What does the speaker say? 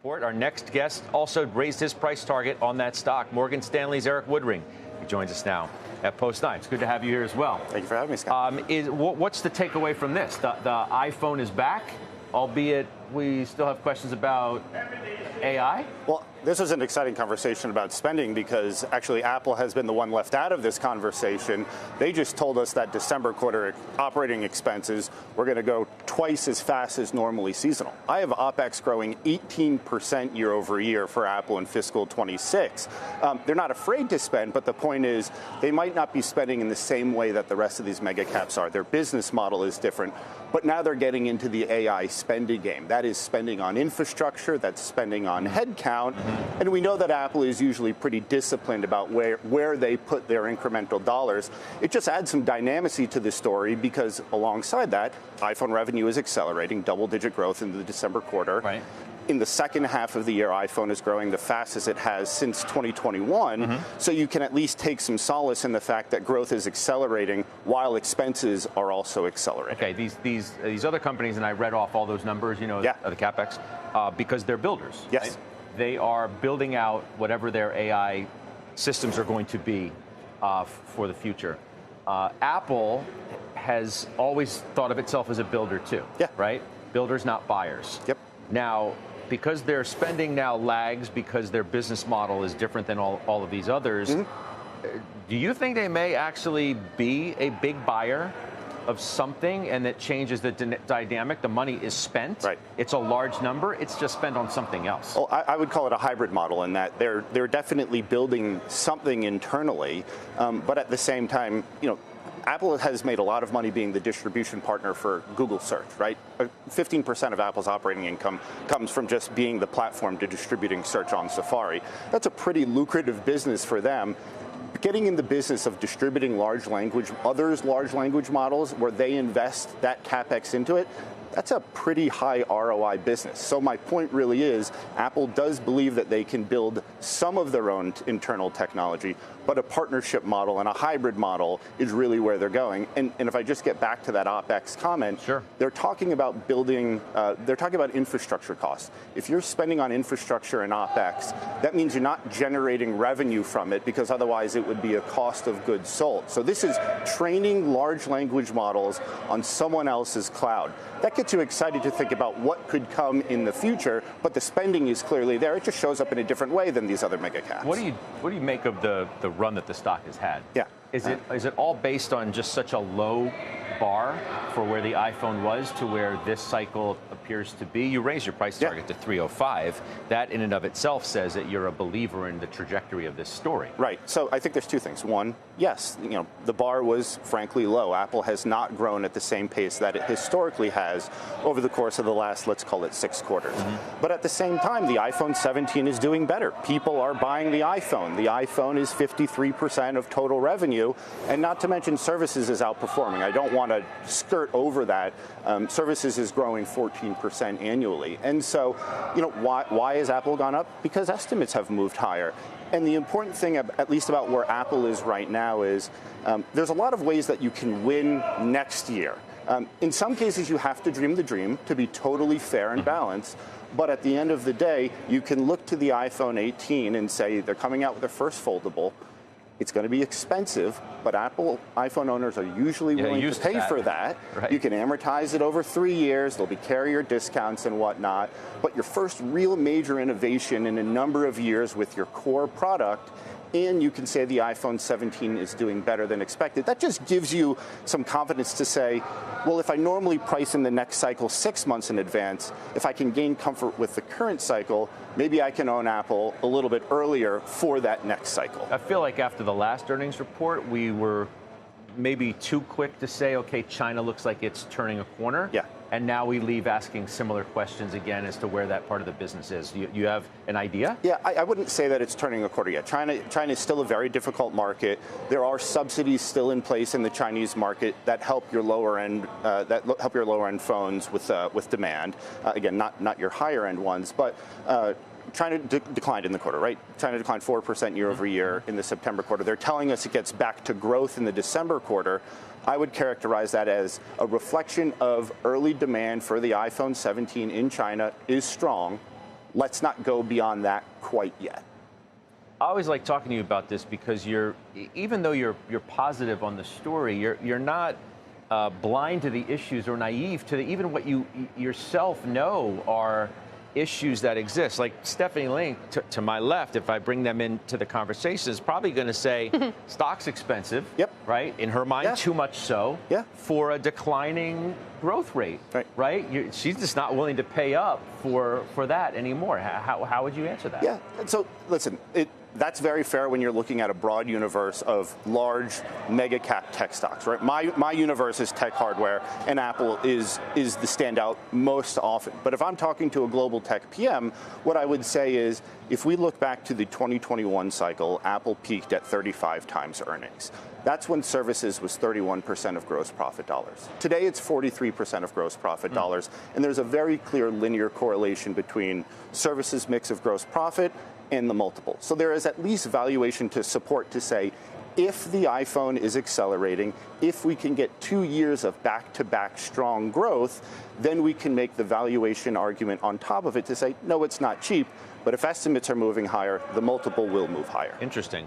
report. Our next guest also raised his price target on that stock. Morgan Stanley's Erik Woodring. He joins us now at Post 9. It's good to have you here as well. Thank you for having me, Scott. What's the takeaway from this? The iPhone is back, albeit we still have questions about AI? Well, this was an exciting conversation about spending because actually Apple has been the one left out of this conversation. They just told us that December quarter operating expenses were going to go twice as fast as normally seasonal. I have OPEX growing 18% year over year for Apple in fiscal 26. They're not afraid to spend, but the point is they might not be spending in the same way that the rest of these mega caps are. Their business model is different, but now they're getting into the AI spending game. That is spending on infrastructure, that's spending on headcount. And we know that Apple is usually pretty disciplined about where they put their incremental dollars. It just adds some dynamicy to the story because alongside that, iPhone revenue is accelerating, double-digit growth in the December quarter. Right. In the second half of the year, iPhone is growing the fastest it has since 2021. So you can at least take some solace in the fact that growth is accelerating while expenses are also accelerating. Okay, these other companies, and I read off all those numbers, the CapEx, because they're builders. Yes. Right? They are building out whatever their AI systems are going to be for the future. Apple has always thought of itself as a builder too. Yeah. Right? Builders, not buyers. Yep. Now, because their spending now lags because their business model is different than all of these others, do you think they may actually be a big buyer of something and that changes the dynamic? The money is spent. Right. It's a large number. It's just spent on something else. Well, I would call it a hybrid model in that they're definitely building something internally, but at the same time, Apple has made a lot of money being the distribution partner for Google Search, right? 15% of Apple's operating income comes from just being the platform to distributing search on Safari. That's a pretty lucrative business for them. Getting in the business of distributing large language models where they invest that CapEx into it, that's a pretty high ROI business. So my point really is Apple does believe that they can build some of their own internal technology, but a partnership model and a hybrid model is really where they're going. And if I just get back to that OPEX comment, sure. They're talking about infrastructure costs. If you're spending on infrastructure and OPEX, that means you're not generating revenue from it because otherwise it would be a cost of goods sold. So this is training large language models on someone else's cloud. That gets you excited to think about what could come in the future, but the spending is clearly there. It just shows up in a different way than these other mega caps. What do you make of the run that the stock has had? Yeah. Is it all based on just such a low bar for where the iPhone was to where this cycle appears to be? You raise your price target to 305. That in and of itself says that you're a believer in the trajectory of this story. Right. So I think there's two things. One, yes, the bar was frankly low. Apple has not grown at the same pace that it historically has over the course of the last, let's call it 6 quarters. But at the same time, the iPhone 17 is doing better. People are buying the iPhone. The iPhone is 53% of total revenue. And not to mention services is outperforming. I don't want to skirt over that. Services is growing 14% annually. And so, why has Apple gone up? Because estimates have moved higher. And the important thing, at least about where Apple is right now, is there's a lot of ways that you can win next year. In some cases, you have to dream the dream to be totally fair and balanced. But at the end of the day, you can look to the iPhone 18 and say they're coming out with their first foldable. It's going to be expensive, but Apple iPhone owners are usually willing to pay for that. Right. You can amortize it over 3 years. There'll be carrier discounts and whatnot. But your first real major innovation in a number of years with your core product, and you can say the iPhone 17 is doing better than expected. That just gives you some confidence to say, well, if I normally price in the next cycle 6 months in advance, if I can gain comfort with the current cycle, maybe I can own Apple a little bit earlier for that next cycle. I feel like after the last earnings report, we were maybe too quick to say, okay, China looks like it's turning a corner. Yeah. And now we leave asking similar questions again as to where that part of the business is. You have an idea? Yeah, I wouldn't say that it's turning a quarter yet. China is still a very difficult market. There are subsidies still in place in the Chinese market that help your lower end phones with demand. Again, not your higher end ones, but. China declined in the quarter, right? China declined 4% year over year in the September quarter. They're telling us it gets back to growth in the December quarter. I would characterize that as a reflection of early demand for the iPhone 17 in China is strong. let's not go beyond that quite yet. I always like talking to you about this because even though you're positive on the story, you're not blind to the issues or naive to even what you yourself know are issues that exist. Like Stephanie Link, to my left, if I bring them into the conversation, is probably going to say stock's expensive, yep. right? In her mind, too much so, for a declining growth rate, right? She's just not willing to pay up for that anymore. How would you answer that? Yeah, so listen, that's very fair when you're looking at a broad universe of large mega cap tech stocks, right? My universe is tech hardware, and Apple is the standout most often. But if I'm talking to a global tech PM, what I would say is, if we look back to the 2021 cycle, Apple peaked at 35 times earnings. That's when services was 31% of gross profit dollars. Today, it's 43% of gross profit dollars, and there's a very clear linear correlation between services mix of gross profit and the multiple. So there is at least valuation to support to say, if the iPhone is accelerating, if we can get 2 years of back-to-back strong growth, then we can make the valuation argument on top of it to say, no, it's not cheap, but if estimates are moving higher, the multiple will move higher. Interesting.